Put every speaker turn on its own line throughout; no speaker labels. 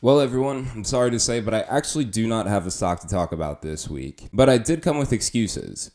Well, everyone, I'm sorry to say, but I actually do not have a stock to talk about this week. But I did come with excuses.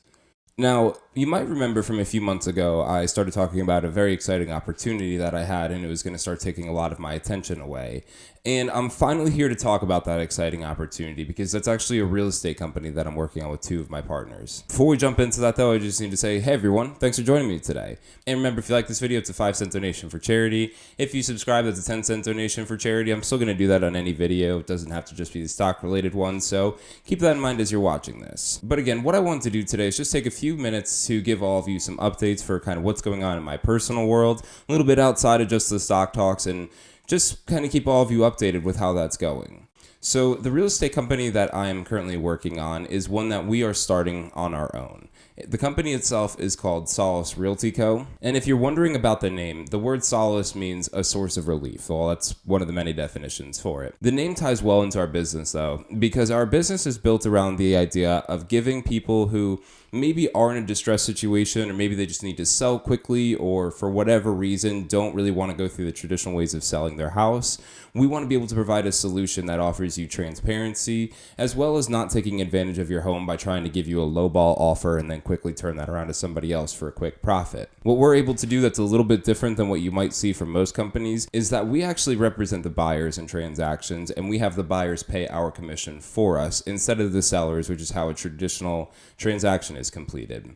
Now, you might remember from a few months ago, I started talking about a very exciting opportunity that I had, and it was going to start taking a lot of my attention away. And I'm finally here to talk about that exciting opportunity because that's actually a real estate company that I'm working on with two of my partners. Before we jump into that, though, I just need to say, hey, everyone, thanks for joining me today. And remember, if you like this video, it's a 5-cent donation for charity. If you subscribe, it's a 10-cent donation for charity. I'm still going to do that on any video. It doesn't have to just be the stock-related one, so keep that in mind as you're watching this. But again, what I want to do today is just take a few minutes to give all of you some updates for kind of what's going on in my personal world, a little bit outside of just the stock talks, and just kind of keep all of you updated with how that's going. So the real estate company that I am currently working on is one that we are starting on our own. The company itself is called Solace Realty Co. And if you're wondering about the name, the word solace means a source of relief. Well, that's one of the many definitions for it. The name ties well into our business, though, because our business is built around the idea of giving people who maybe are in a distressed situation, or maybe they just need to sell quickly, or for whatever reason don't really want to go through the traditional ways of selling their house. We want to be able to provide a solution that offers you transparency, as well as not taking advantage of your home by trying to give you a lowball offer and then quickly turn that around to somebody else for a quick profit. What we're able to do that's a little bit different than what you might see from most companies is that we actually represent the buyers in transactions, and we have the buyers pay our commission for us instead of the sellers, which is how a traditional transaction is completed.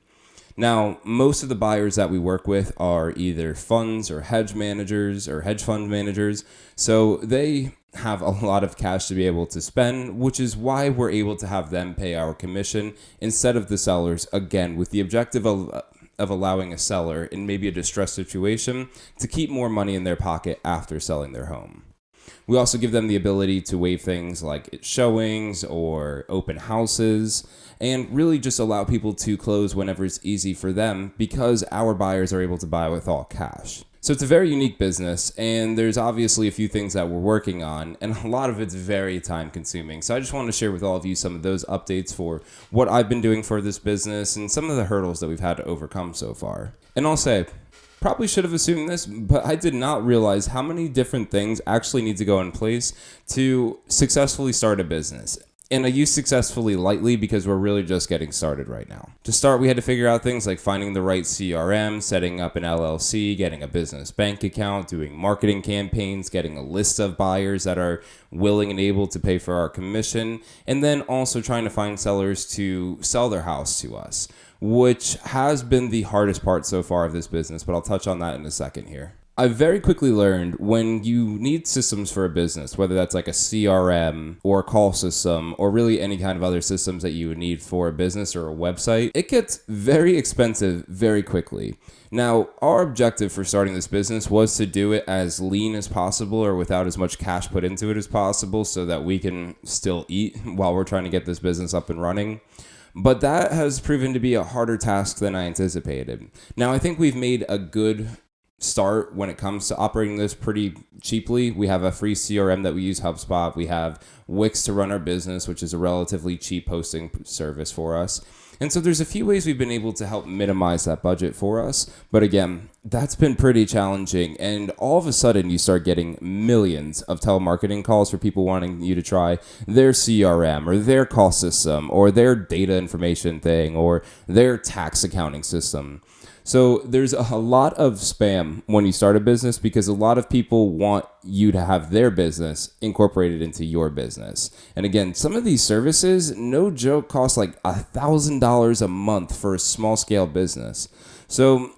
Now, most of the buyers that we work with are either funds or hedge managers or hedge fund managers, so they have a lot of cash to be able to spend, which is why we're able to have them pay our commission instead of the sellers, again, with the objective of allowing a seller in maybe a distressed situation to keep more money in their pocket after selling their home. We also give them the ability to waive things like showings or open houses, and really just allow people to close whenever it's easy for them because our buyers are able to buy with all cash. So it's a very unique business, and there's obviously a few things that we're working on, and a lot of it's very time consuming. So I just want to share with all of you some of those updates for what I've been doing for this business and some of the hurdles that we've had to overcome so far. And I'll say, probably should have assumed this, but I did not realize how many different things actually need to go in place to successfully start a business. And I use successfully lightly because we're really just getting started right now. To start, we had to figure out things like finding the right CRM, setting up an LLC, getting a business bank account, doing marketing campaigns, getting a list of buyers that are willing and able to pay for our commission, and then also trying to find sellers to sell their house to us, which has been the hardest part so far of this business, but I'll touch on that in a second here. I very quickly learned when you need systems for a business, whether that's like a CRM or a call system or really any kind of other systems that you would need for a business or a website, it gets very expensive very quickly. Now, our objective for starting this business was to do it as lean as possible or without as much cash put into it as possible so that we can still eat while we're trying to get this business up and running. But that has proven to be a harder task than I anticipated. Now, I think we've made a good start when it comes to operating this pretty cheaply. We have a free CRM that we use, HubSpot. We have Wix to run our business, which is a relatively cheap hosting service for us. And so there's a few ways we've been able to help minimize that budget for us. But again, that's been pretty challenging. And all of a sudden, you start getting millions of telemarketing calls for people wanting you to try their CRM or their call system or their data information thing or their tax accounting system. So there's a lot of spam when you start a business because a lot of people want you to have their business incorporated into your business. And again, some of these services, no joke, cost like $1,000 a month for a small scale business. So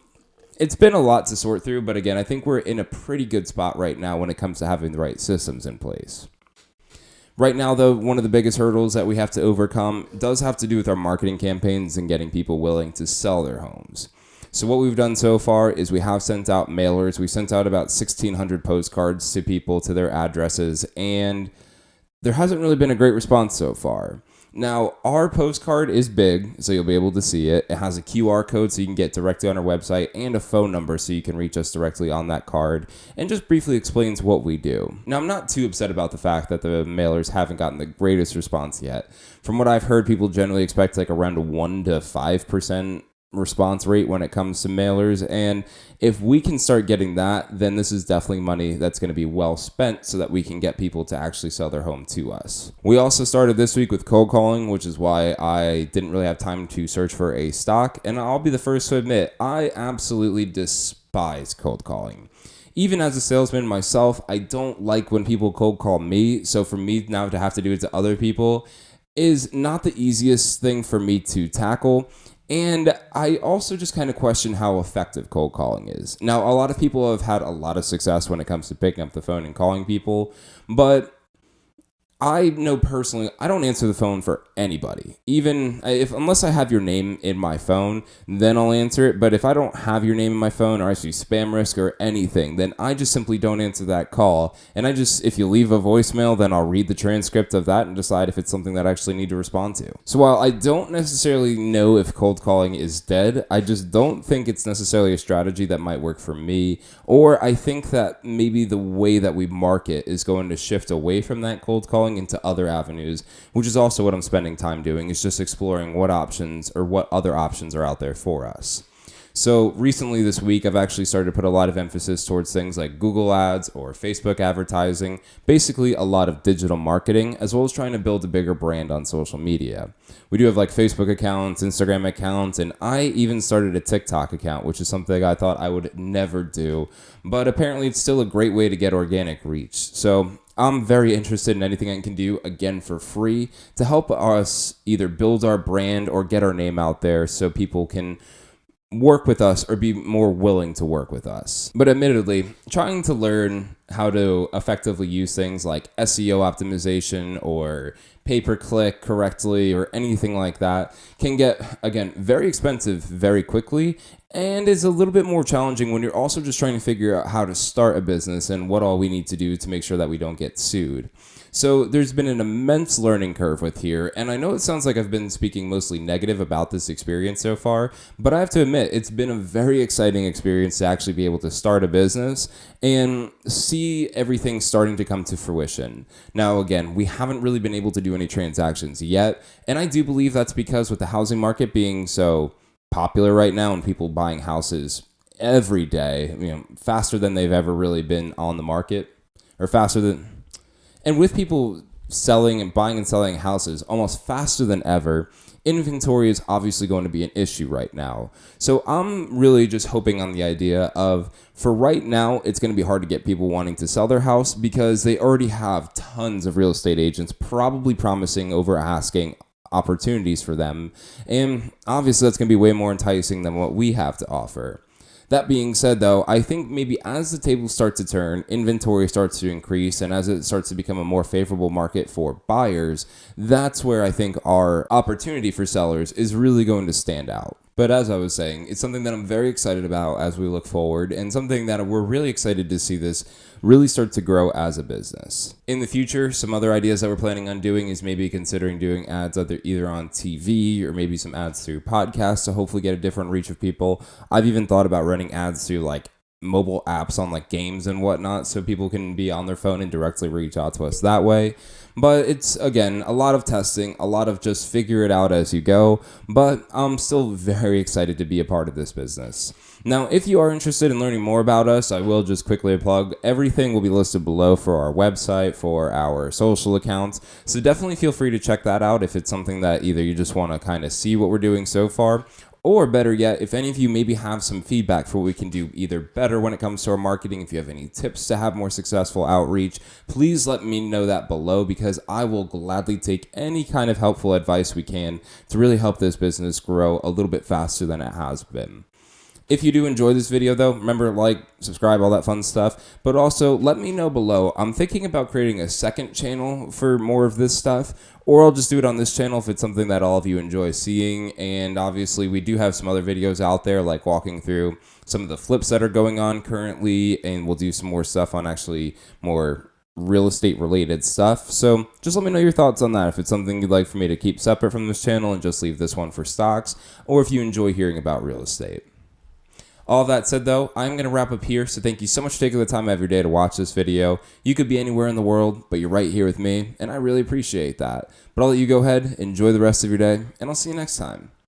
it's been a lot to sort through, but again, I think we're in a pretty good spot right now when it comes to having the right systems in place. Right now, though, one of the biggest hurdles that we have to overcome does have to do with our marketing campaigns and getting people willing to sell their homes. So what we've done so far is we have sent out mailers. We sent out about 1,600 postcards to people to their addresses, and there hasn't really been a great response so far. Now, our postcard is big, so you'll be able to see it. It has a QR code so you can get directly on our website and a phone number so you can reach us directly on that card, and just briefly explains what we do. Now, I'm not too upset about the fact that the mailers haven't gotten the greatest response yet. From what I've heard, people generally expect like around a 1 to 5% response rate when it comes to mailers. And if we can start getting that, then this is definitely money that's going to be well spent so that we can get people to actually sell their home to us. We also started this week with cold calling, which is why I didn't really have time to search for a stock. And I'll be the first to admit, I absolutely despise cold calling. Even as a salesman myself, I don't like when people cold call me. So for me now to have to do it to other people is not the easiest thing for me to tackle. And I also just kind of question how effective cold calling is. Now, a lot of people have had a lot of success when it comes to picking up the phone and calling people, but I know personally, I don't answer the phone for anybody. Even if, unless I have your name in my phone, then I'll answer it. But if I don't have your name in my phone, or I see spam risk or anything, then I just simply don't answer that call. And if you leave a voicemail, then I'll read the transcript of that and decide if it's something that I actually need to respond to. So while I don't necessarily know if cold calling is dead, I just don't think it's necessarily a strategy that might work for me. Or I think that maybe the way that we market is going to shift away from that cold calling into other avenues, which is also what I'm spending time doing, is just exploring what options or what other options are out there for us. So recently this week, I've actually started to put a lot of emphasis towards things like Google ads or Facebook advertising, basically a lot of digital marketing, as well as trying to build a bigger brand on social media. We do have like Facebook accounts, Instagram accounts, and I even started a TikTok account, which is something I thought I would never do, but apparently it's still a great way to get organic reach. So I'm very interested in anything I can do, again, for free, to help us either build our brand or get our name out there so people can work with us or be more willing to work with us. But admittedly, trying to learn how to effectively use things like SEO optimization or pay-per-click correctly or anything like that can get, again, very expensive very quickly, and is a little bit more challenging when you're also just trying to figure out how to start a business and what all we need to do to make sure that we don't get sued. So there's been an immense learning curve with here, and I know it sounds like I've been speaking mostly negative about this experience so far, but I have to admit, it's been a very exciting experience to actually be able to start a business and see everything starting to come to fruition. Now, again, we haven't really been able to do any transactions yet, and I do believe that's because with the housing market being so popular right now and people buying houses every day, faster than they've ever really been on the market, or faster than... And with people selling and buying and selling houses almost faster than ever, inventory is obviously going to be an issue right now. So I'm really just hoping on the idea of, for right now, it's going to be hard to get people wanting to sell their house because they already have tons of real estate agents probably promising over asking opportunities for them. And obviously that's going to be way more enticing than what we have to offer. That being said, though, I think maybe as the tables start to turn, inventory starts to increase, and as it starts to become a more favorable market for buyers, that's where I think our opportunity for sellers is really going to stand out. But as I was saying, it's something that I'm very excited about as we look forward, and something that we're really excited to see this really start to grow as a business. In the future, some other ideas that we're planning on doing is maybe considering doing ads either on TV or maybe some ads through podcasts to hopefully get a different reach of people. I've even thought about running ads through like mobile apps on like games and whatnot so people can be on their phone and directly reach out to us that way. But it's, again, a lot of testing, a lot of just figure it out as you go, but I'm still very excited to be a part of this business. Now, if you are interested in learning more about us, I will just quickly plug everything will be listed below for our website, for our social accounts, so definitely feel free to check that out if it's something that either you just want to kind of see what we're doing so far, or better yet, if any of you maybe have some feedback for what we can do either better when it comes to our marketing, if you have any tips to have more successful outreach, please let me know that below because I will gladly take any kind of helpful advice we can to really help this business grow a little bit faster than it has been. If you do enjoy this video, though, remember, like, subscribe, all that fun stuff. But also, let me know below. I'm thinking about creating a second channel for more of this stuff, or I'll just do it on this channel if it's something that all of you enjoy seeing. And obviously, we do have some other videos out there, like walking through some of the flips that are going on currently, and we'll do some more stuff on actually more real estate related stuff. So just let me know your thoughts on that, if it's something you'd like for me to keep separate from this channel and just leave this one for stocks, or if you enjoy hearing about real estate. All that said, though, I'm going to wrap up here, so thank you so much for taking the time out of your day to watch this video. You could be anywhere in the world, but you're right here with me, and I really appreciate that. But I'll let you go ahead, enjoy the rest of your day, and I'll see you next time.